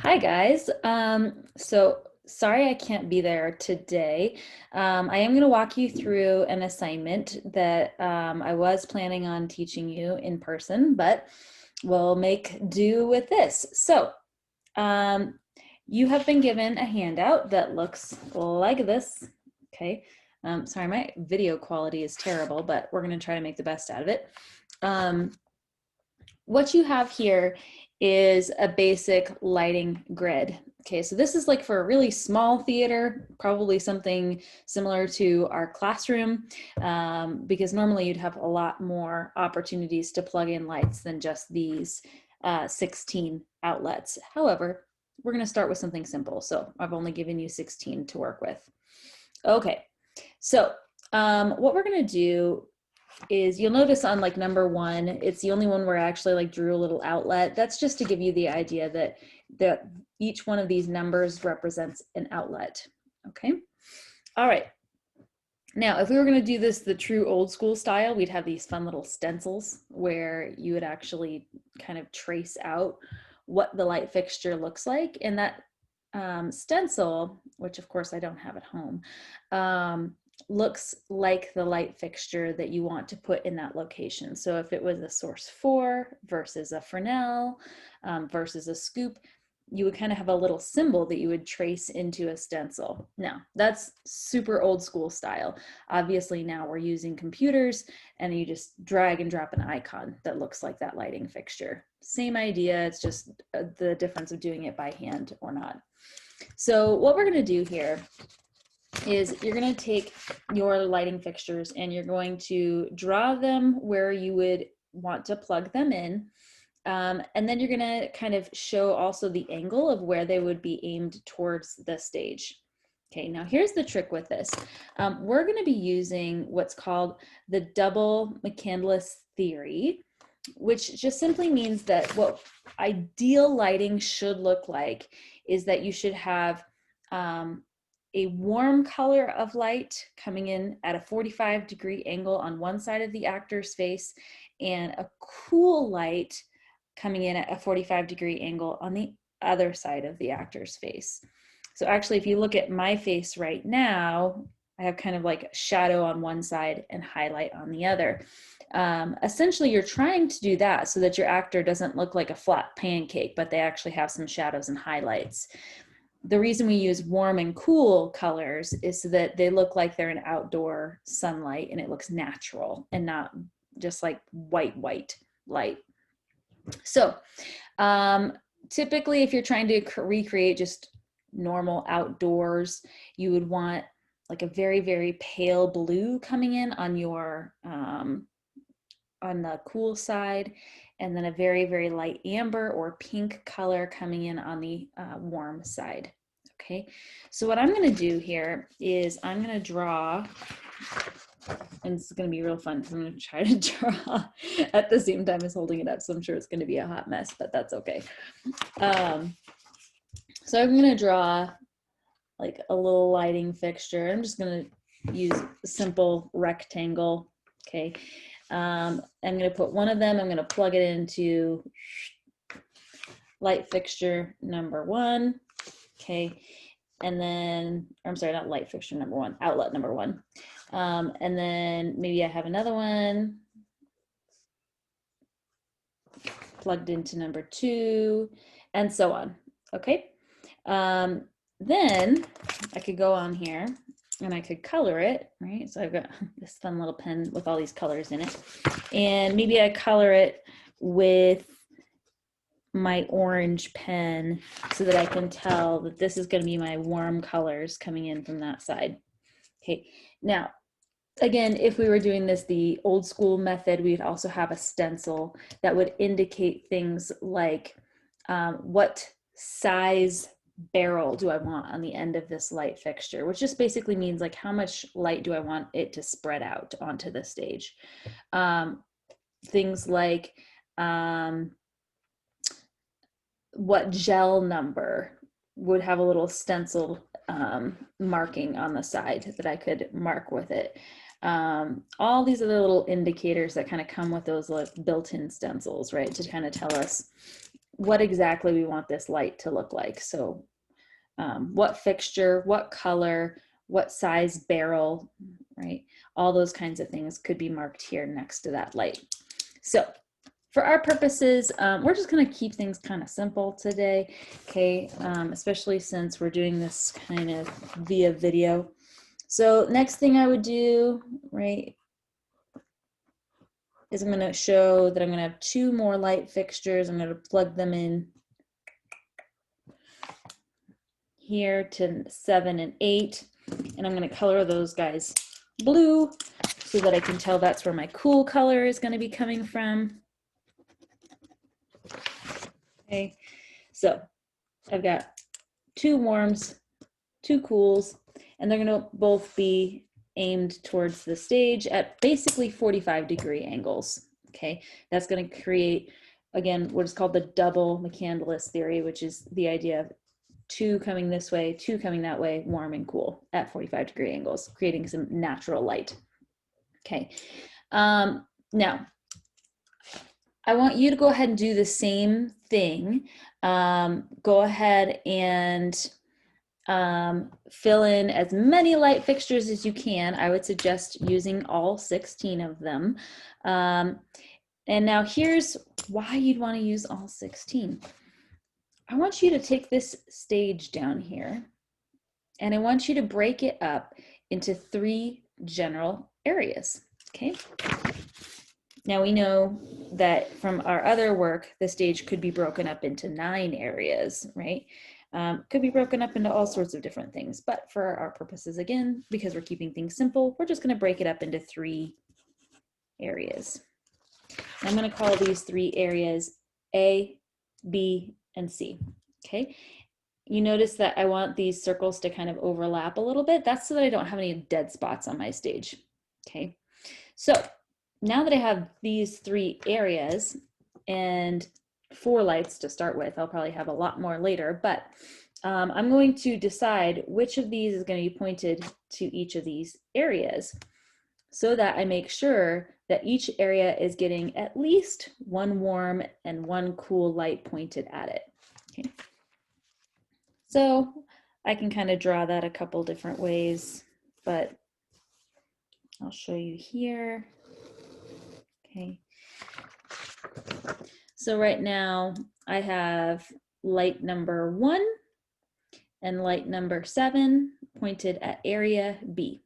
Hi guys. So sorry I can't be there today. I am going to walk you through an assignment that I was planning on teaching you in person, but we'll make do with this. Um, you have been given a handout that looks like this. Okay. Sorry, my video quality is terrible, but we're going to try to make the best out of it. Um, what you have here is a basic lighting grid. Okay, so this is like for a really small theater, probably something similar to our classroom, because normally you'd have a lot more opportunities to plug in lights than just these 16 outlets. However, we're going to start with something simple. So I've only given you 16 to work with. Okay, so what we're going to do is you'll notice on like number one, it's the only one where I actually like drew a little outlet. That's just to give you the idea that each one of these numbers represents an outlet. Okay. All right. Now, if we were going to do this the true old school style, we'd have these fun little stencils where you would actually kind of trace out what the light fixture looks like. And that stencil, which of course I don't have at home, looks like the light fixture that you want to put in that location. So if it was a source 4 versus a Fresnel versus a scoop, you would kind of have a little symbol that you would trace into a stencil. Now, that's super old school style. Obviously, now we're using computers and you just drag and drop an icon that looks like that lighting fixture. Same idea, it's just the difference of doing it by hand or not. So what we're going to do here is you're going to take your lighting fixtures and you're going to draw them where you would want to plug them in. And then you're going to kind of show also the angle of where they would be aimed towards the stage. Okay, now here's the trick with this. We're going to be using what's called the double McCandless theory, which just simply means that what ideal lighting should look like is that you should have a warm color of light coming in at a 45-degree angle on one side of the actor's face and a cool light coming in at a 45-degree angle on the other side of the actor's face. So actually, if you look at my face right now, I have kind of like shadow on one side and highlight on the other. Essentially, you're trying to do that so that your actor doesn't look like a flat pancake, but they actually have some shadows and highlights. The reason we use warm and cool colors is so that they look like they're in outdoor sunlight and it looks natural and not just like white light. So typically, if you're trying to recreate just normal outdoors, you would want like a very pale blue coming in on your on the cool side, and then a very light amber or pink color coming in on the warm side. Okay, so what I'm going to do here is I'm going to draw, and it's going to be real fun because I'm going to try to draw at the same time as holding it up, so I'm sure it's going to be a hot mess, but that's okay. So I'm going to draw like a little lighting fixture. I'm just going to use a simple rectangle. Okay. I'm going to put one of them, I'm going to plug it into light fixture number 1. Okay. And then, I'm sorry, not light fixture number 1, outlet number 1. And then maybe I have another one plugged into number 2, and so on. Okay. Then I could go on here and I could color it, right? So I've got this fun little pen with all these colors in it. And maybe I color it with my orange pen so that I can tell that this is going to be my warm colors coming in from that side. Okay, now, again, if we were doing this the old school method, we'd also have a stencil that would indicate things like what size barrel do I want on the end of this light fixture, which just basically means like how much light do I want it to spread out onto the stage. Things like what gel number would have a little stencil marking on the side that I could mark with it. All these other little indicators that kind of come with those like built-in stencils, right, to kind of tell us what exactly we want this light to look like. So what fixture, what color, what size barrel, right? All those kinds of things could be marked here next to that light. So for our purposes, we're just going to keep things kind of simple today, okay? Especially since we're doing this kind of via video. So next thing I would do, right, is I'm going to show that I'm going to have 2 more light fixtures. I'm going to plug them in here to 7 and 8, and I'm going to color those guys blue so that I can tell that's where my cool color is going to be coming from. Okay, so I've got 2 warms, 2 cools, and they're going to both be aimed towards the stage at basically 45-degree angles. Okay, that's going to create, again, what is called the double McCandless theory, which is the idea of 2 coming this way, 2 coming that way, warm and cool at 45-degree angles, creating some natural light. Okay, now I want you to go ahead and do the same thing. Go ahead and fill in as many light fixtures as you can. I would suggest using all 16 of them. And now here's why you'd want to use all 16. I want you to take this stage down here, and I want you to break it up into 3 general areas, okay? Now we know that from our other work, the stage could be broken up into 9 areas, right? Could be broken up into all sorts of different things, but for our purposes, again, because we're keeping things simple, we're just gonna break it up into 3 areas. I'm gonna call these 3 areas A, B, and C, okay? You notice that I want these circles to kind of overlap a little bit. That's so that I don't have any dead spots on my stage, okay? So now that I have these 3 areas and 4 lights to start with, I'll probably have a lot more later, but I'm going to decide which of these is going to be pointed to each of these areas so that I make sure that each area is getting at least 1 warm and 1 cool light pointed at it. Okay. So I can kind of draw that a couple different ways, but I'll show you here. Okay. So right now I have light number 1 and light number 7 pointed at area B.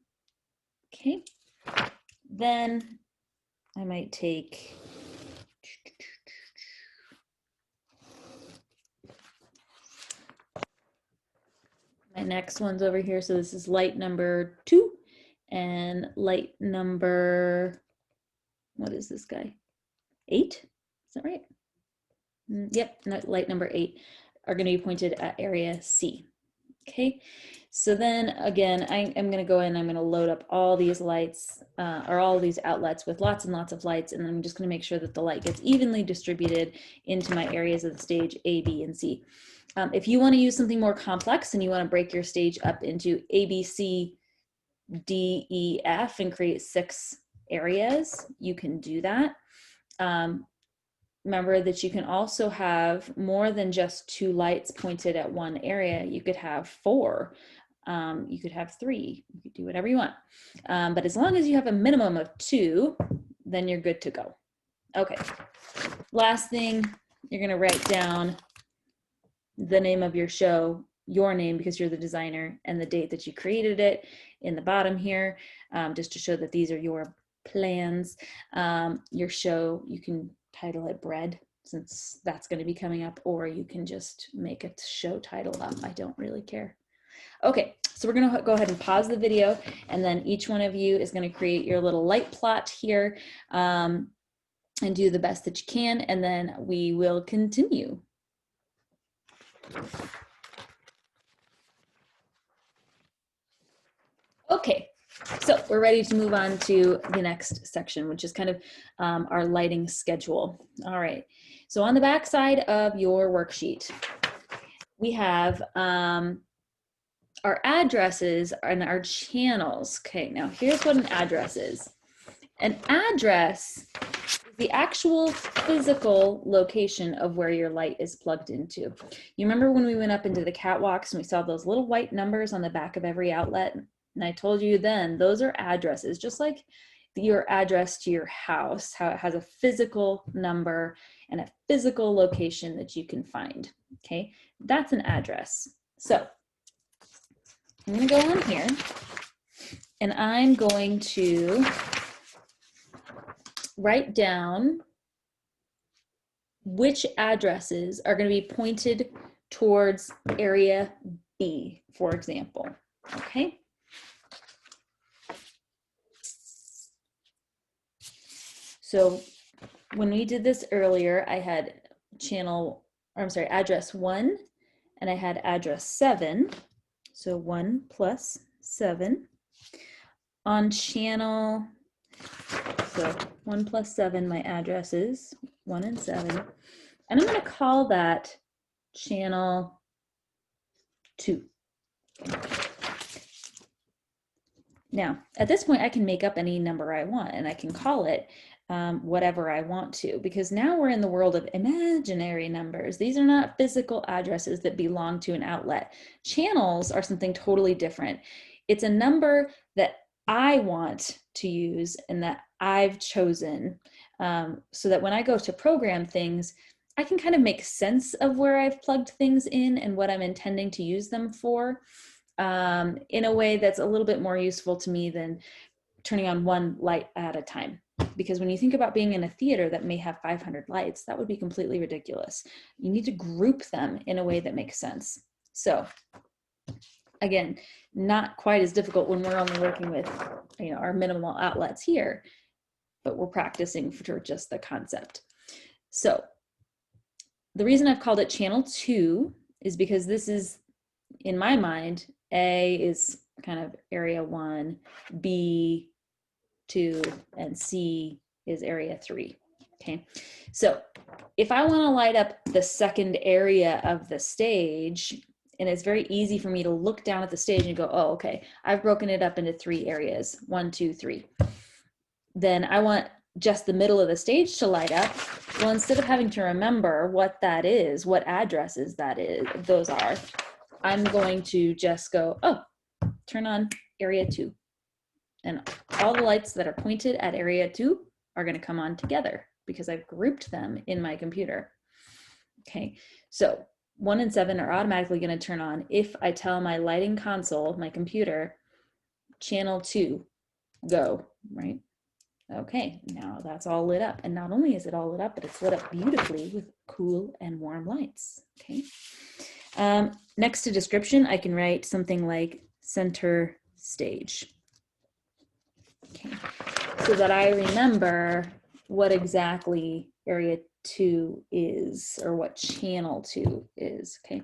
Okay. Then I might take my next one's over here. So this is light number 2 and light number, what is this guy? 8? Is that right? Yep, light number 8 are going to be pointed at area C. Okay, so then again, I'm going to go in, I'm going to load up all these lights or all these outlets with lots and lots of lights, and I'm just going to make sure that the light gets evenly distributed into my areas of the stage A, B, and C. If you want to use something more complex and you want to break your stage up into A, B, C, D, E, F and create 6 areas, you can do that. Remember that you can also have more than just 2 lights pointed at one area. You could have 4, you could have 3, you could do whatever you want. But as long as you have a minimum of 2, then you're good to go. Okay, last thing, you're gonna write down the name of your show, your name because you're the designer, and the date that you created it in the bottom here, just to show that these are your plans. Your show, you can title it Bread, since that's going to be coming up, or you can just make a show title up. I don't really care. Okay, so we're going to go ahead and pause the video, and then each one of you is going to create your little light plot here and do the best that you can, and then we will continue. Okay, so we're ready to move on to the next section, which is kind of our lighting schedule. All right, so on the back side of your worksheet, we have our addresses and our channels. Okay, now here's what an address is. An address is the actual physical location of where your light is plugged into. You remember when we went up into the catwalks and we saw those little white numbers on the back of every outlet? And I told you then, those are addresses, just like your address to your house, how it has a physical number and a physical location that you can find, okay? That's an address. So I'm gonna go on here and I'm going to write down which addresses are going to be pointed towards area B, for example, okay? So when we did this earlier, I had address 1, and I had address 7. So 1 plus 7. On channel, so 1 plus 7, my addresses, 1 and 7. And I'm going to call that channel 2. Now, at this point, I can make up any number I want, and I can call it whatever I want to, because now we're in the world of imaginary numbers. These are not physical addresses that belong to an outlet. Channels are something totally different. It's a number that I want to use and that I've chosen, so that when I go to program things, I can kind of make sense of where I've plugged things in and what I'm intending to use them for, in a way that's a little bit more useful to me than turning on one light at a time. Because when you think about being in a theater that may have 500 lights, that would be completely ridiculous. You need to group them in a way that makes sense. So again, not quite as difficult when we're only working with, you know, our minimal outlets here, but we're practicing for just the concept. So the reason I've called it channel 2 is because this is, in my mind, A is kind of area 1, B 2, and C is area 3. Okay, so if I want to light up the second area of the stage, and it's very easy for me to look down at the stage and go, oh, okay, I've broken it up into 3 areas, 1, 2, 3. Then I want just the middle of the stage to light up. Well, instead of having to remember what that is, what addresses those are, I'm going to just go, oh, turn on area 2. And all the lights that are pointed at area 2 are going to come on together because I've grouped them in my computer. Okay, so 1 and 7 are automatically going to turn on if I tell my lighting console, my computer, channel 2, go, right? Okay, now that's all lit up. And not only is it all lit up, but it's lit up beautifully with cool and warm lights, okay? Next to description, I can write something like center stage. Okay, so that I remember what exactly area 2 is, or what channel 2 is. Okay,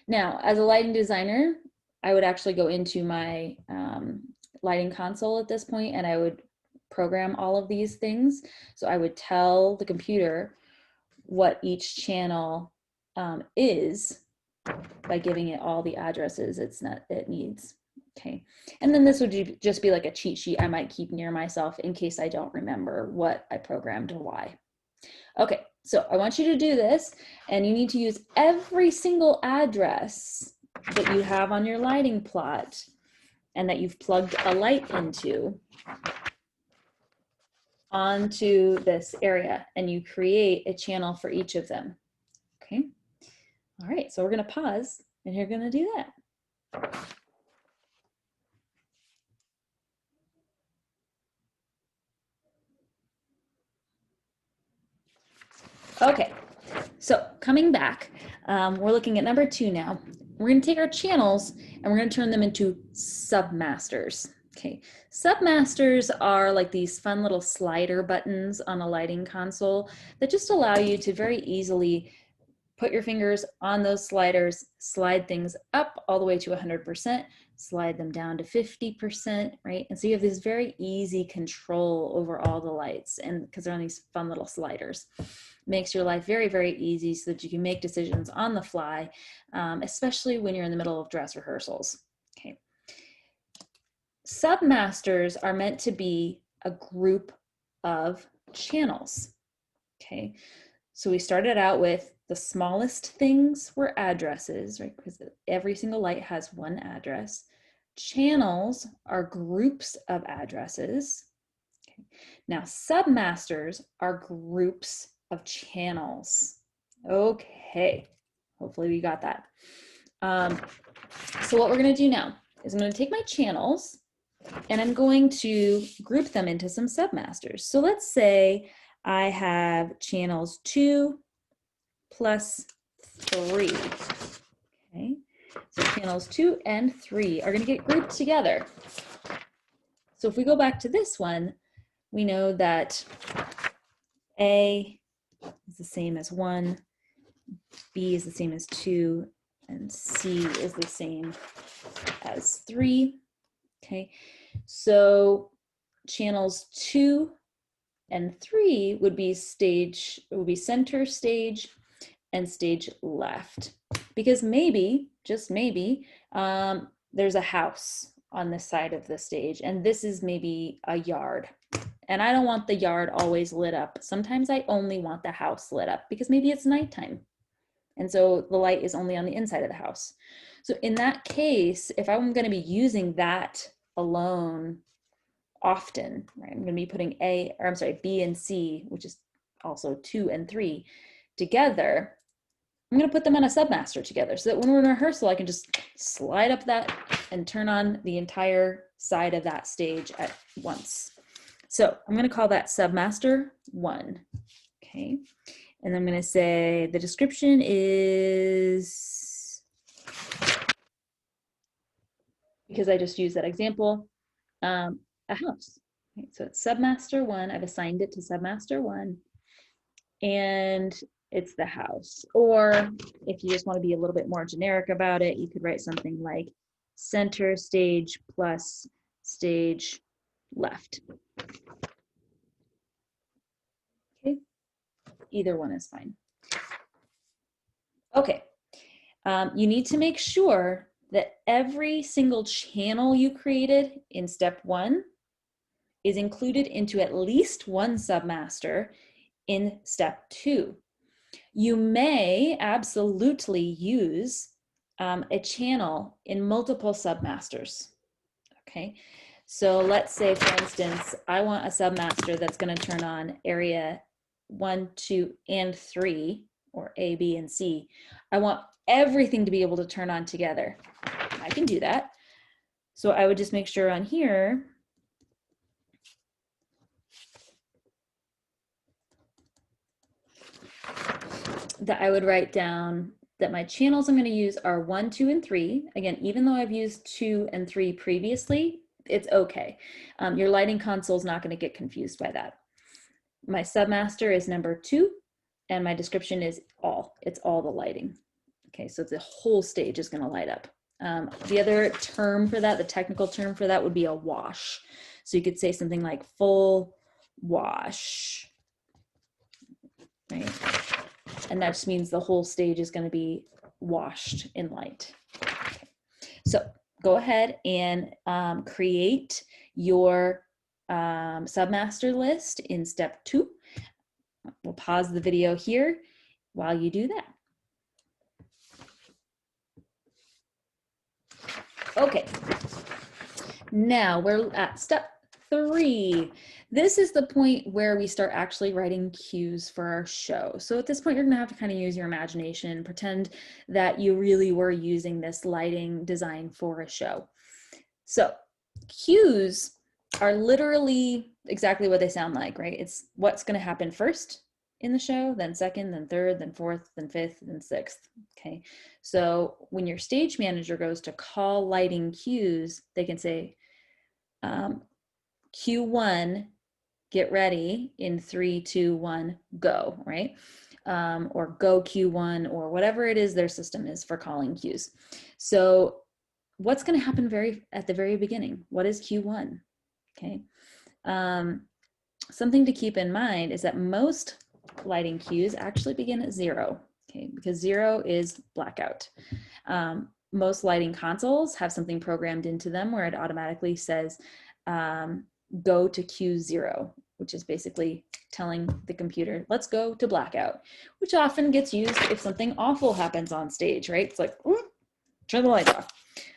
now as a lighting designer, I would actually go into my lighting console at this point and I would program all of these things. So I would tell the computer what each channel is by giving it all the addresses it needs. Okay, and then this would just be like a cheat sheet I might keep near myself in case I don't remember what I programmed or why. Okay, so I want you to do this, and you need to use every single address that you have on your lighting plot and that you've plugged a light into onto this area, and you create a channel for each of them. Okay, all right, so we're going to pause and you're going to do that. Okay, so coming back, we're looking at number 2 now. We're going to take our channels and we're going to turn them into submasters. Okay, submasters are like these fun little slider buttons on a lighting console that just allow you to very easily put your fingers on those sliders, slide things up all the way to 100%, slide them down to 50%, right? And so you have this very easy control over all the lights, and because they're on these fun little sliders. Makes your life very, very easy so that you can make decisions on the fly, especially when you're in the middle of dress rehearsals. Okay. Submasters are meant to be a group of channels. Okay, so we started out with the smallest things were addresses, right? Because every single light has one address. Channels are groups of addresses. Okay. Now, submasters are groups of channels. Okay, hopefully we got that. So what we're going to do now is I'm going to take my channels and I'm going to group them into some submasters. So let's say I have channels 2 plus 3. Okay, so channels 2 and 3 are going to get grouped together. So if we go back to this one, we know that A is the same as 1, B is the same as 2, and C is the same as 3. Okay, so channels 2 and 3 would be center stage and stage left, because maybe, just maybe, there's a house on this side of the stage, and this is maybe a yard. And I don't want the yard always lit up. Sometimes I only want the house lit up because maybe it's nighttime. And so the light is only on the inside of the house. So in that case, if I'm going to be using that alone often, right, I'm going to be putting B and C, which is also 2 and 3, together. I'm going to put them on a submaster together so that when we're in rehearsal, I can just slide up that and turn on the entire side of that stage at once. So I'm going to call that submaster 1. Okay. And I'm going to say the description is, because I just used that example, a house. Okay, so it's submaster 1. I've assigned it to submaster 1. And it's the house. Or if you just want to be a little bit more generic about it, you could write something like center stage plus stage left. Okay, either one is fine. Okay, you need to make sure that every single channel you created in step 1 is included into at least one submaster in step 2. You may absolutely use a channel in multiple submasters. Okay, so let's say, for instance, I want a submaster that's going to turn on area 1, 2, and 3, or A, B, and C. I want everything to be able to turn on together. I can do that. So I would just make sure on here that I would write down that my channels I'm going to use are 1, 2, and 3. Again, even though I've used 2 and 3 previously, it's okay. Your lighting console is not going to get confused by that. My submaster is number 2, and my description is all. It's all the lighting. Okay, so the whole stage is going to light up. The other term for that, the technical term for that, would be a wash. So you could say something like full wash, right? And that just means the whole stage is going to be washed in light. Okay. So go ahead and create your submaster list in step 2. We'll pause the video here while you do that. Okay, now we're at step 3. This is the point where we start actually writing cues for our show. So at this point, you're gonna have to kind of use your imagination, pretend that you really were using this lighting design for a show. So cues are literally exactly what they sound like, right? It's what's gonna happen first in the show, then second, then third, then fourth, then fifth, then sixth. Okay, so when your stage manager goes to call lighting cues, they can say, Q1, get ready in 3, 2, 1, go, right? Or go Q1, or whatever it is their system is for calling cues. So what's going to happen at the very beginning? What is Q1? Okay. Something to keep in mind is that most lighting cues actually begin at 0, okay, because 0 is blackout. Most lighting consoles have something programmed into them where it automatically says go to Q0. which is basically telling the computer, let's go to blackout, which often gets used if something awful happens on stage, right? It's like, turn the lights off.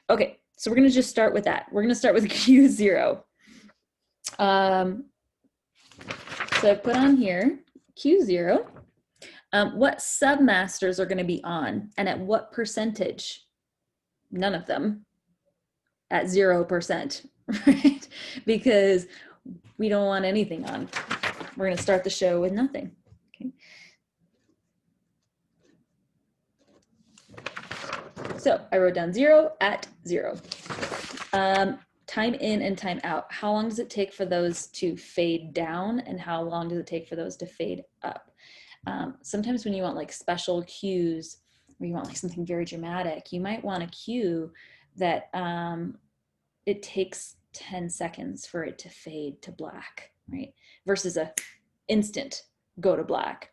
Okay, so we're gonna just start with that. We're gonna start with Q0. So I put on here Q0. What submasters are gonna be on and at what percentage? None of them, at 0%, right? Because we don't want anything on. We're gonna start the show with nothing, okay? So I wrote down 0 at 0. Time in and time out. How long does it take for those to fade down and how long does it take for those to fade up? Sometimes when you want like special cues or you want like something very dramatic, you might want a cue that it takes 10 seconds for it to fade to black, right? Versus a instant go to black.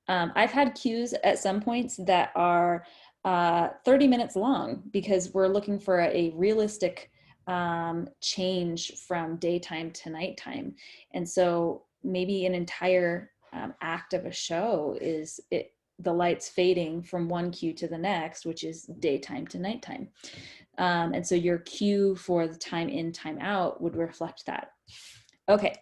I've had cues at some points that are 30 minutes long because we're looking for a realistic change from daytime to nighttime. And so maybe an entire act of a show is the lights fading from one cue to the next, which is daytime to nighttime. And so your cue for the time in, time out would reflect that. Okay.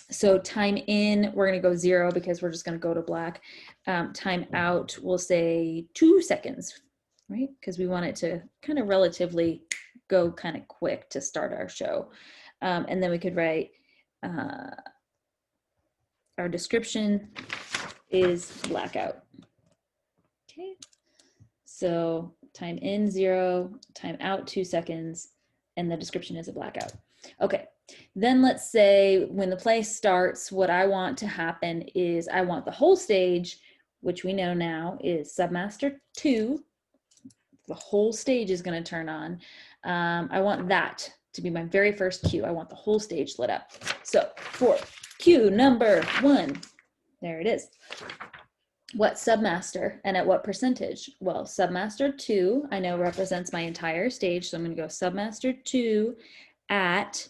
So time in, we're going to go 0 because we're just going to go to black. Time out, we'll say 2 seconds, right? Because we want it to kind of relatively go kind of quick to start our show. And then we could write our description is blackout. Okay. So time in 0, time out 2 seconds, and the description is a blackout. Okay. Then let's say when the play starts, what I want to happen is I want the whole stage, which we know now is Submaster 2. The whole stage is going to turn on. I want that to be my very first cue. I want the whole stage lit up. So for cue number 1, there it is. What submaster and at what percentage? Well, Submaster 2, I know represents my entire stage. So I'm going to go Submaster 2 at...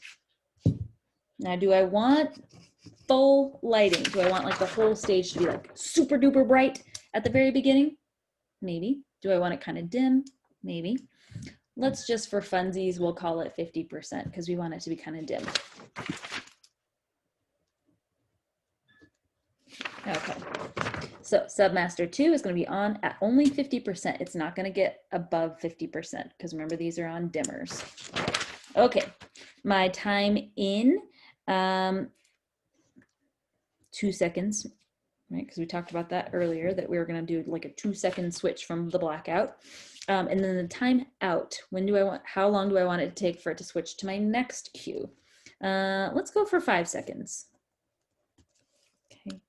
Now, do I want full lighting? Do I want like the whole stage to be like super duper bright at the very beginning? Maybe. Do I want it kind of dim? Maybe. Let's just, for funsies, we'll call it 50% because we want it to be kind of dim. Okay. So Submaster 2 is going to be on at only 50%. It's not going to get above 50% because remember, these are on dimmers. Okay. My time in, 2 seconds, right? Because we talked about that earlier, that we were going to do like a 2-second switch from the blackout. And then the time out, how long do I want it to take for it to switch to my next cue? Let's go for 5 seconds. Okay.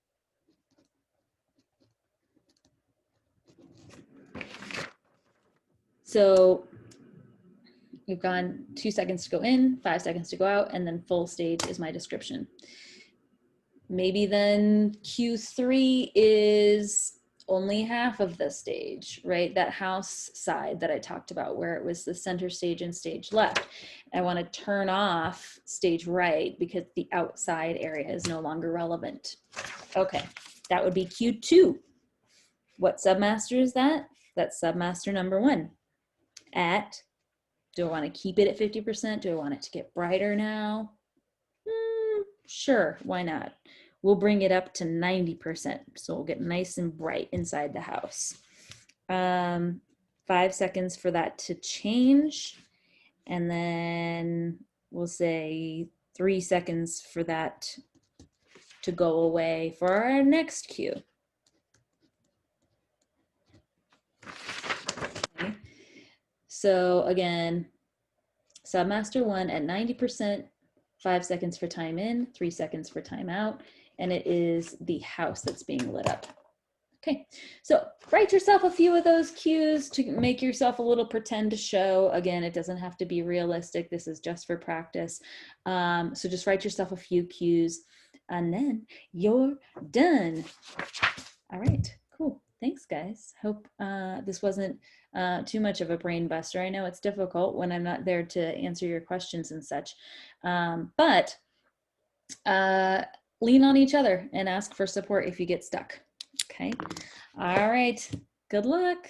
So we've gone 2 seconds to go in, 5 seconds to go out, and then full stage is my description. Maybe then Q3 is only half of the stage, right? That house side that I talked about where it was the center stage and stage left. I want to turn off stage right because the outside area is no longer relevant. Okay, that would be Q2. What submaster is that? That's submaster number 1. Do I want to keep it at 50%? Do I want it to get brighter now? Sure, why not? We'll bring it up to 90%. So we'll get nice and bright inside the house. 5 seconds for that to change. And then we'll say 3 seconds for that to go away for our next cue. Okay. So again, Submaster 1 at 90%, 5 seconds for time in, 3 seconds for time out, and it is the house that's being lit up. Okay, so write yourself a few of those cues to make yourself a little pretend show. Again, it doesn't have to be realistic. This is just for practice. So just write yourself a few cues and then you're done. All right, cool. Thanks, guys. Hope this wasn't too much of a brain buster. I know it's difficult when I'm not there to answer your questions and such, but lean on each other and ask for support if you get stuck. Okay. All right. Good luck.